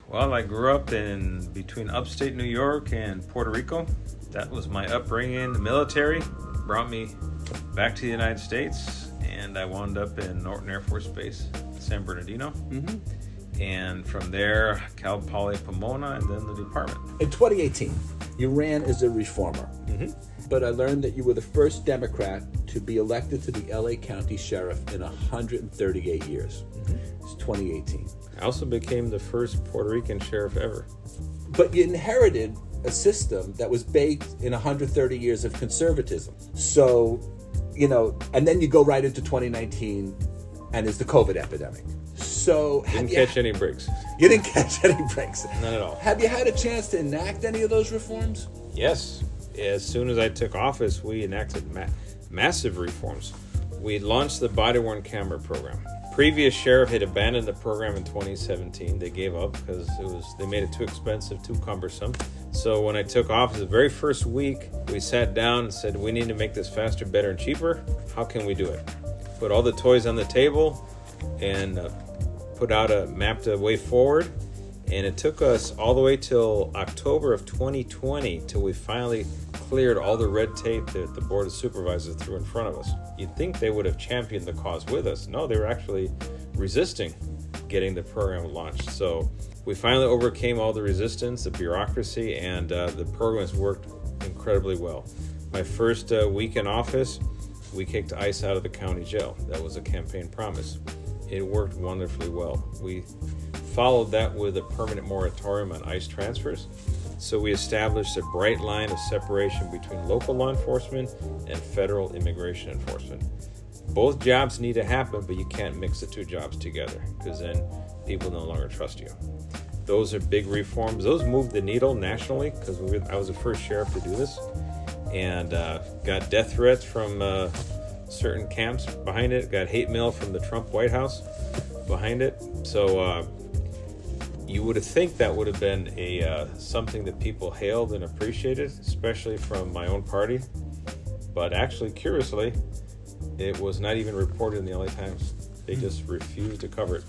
Well, I grew up in between upstate New York and Puerto Rico. That was my upbringing. The military brought me back to the United States, and I wound up in Norton Air Force Base, San Bernardino. And from there, Cal Poly Pomona, and then the department. In 2018, you ran as a reformer. But I learned that you were the first Democrat to be elected to the LA County Sheriff in 138 years. It's 2018. I also became the first Puerto Rican sheriff ever. But you inherited a system that was baked in 130 years of conservatism. So, and then you go right into 2019, and it's the COVID epidemic. So didn't catch any breaks. You didn't catch any breaks. None at all. Have you had a chance to enact any of those reforms? Yes. As soon as I took office, we enacted massive reforms. We launched the body-worn camera program. Previous sheriff had abandoned the program in 2017. They gave up because they made it too expensive, too cumbersome. So when I took office, the very first week, we sat down and said, we need to make this faster, better, and cheaper. How can we do it? Put all the toys on the table and mapped a way forward. And it took us all the way till October of 2020 till we finally cleared all the red tape that the Board of Supervisors threw in front of us. You'd think they would have championed the cause with us. No, they were actually resisting getting the program launched. So we finally overcame all the resistance, the bureaucracy, and the program has worked incredibly well. My first week in office, we kicked ICE out of the county jail. That was a campaign promise. It worked wonderfully well. We followed that with a permanent moratorium on ICE transfers. So we established a bright line of separation between local law enforcement and federal immigration enforcement. Both jobs need to happen, but you can't mix the two jobs together because then people no longer trust you. Those are big reforms. Those moved the needle nationally because I was the first sheriff to do this, and got death threats from certain camps behind it, got hate mail from the Trump White House behind it. So you would have think that would have been something that people hailed and appreciated, especially from my own party. But actually, curiously, it was not even reported in the LA Times. They just refused to cover it.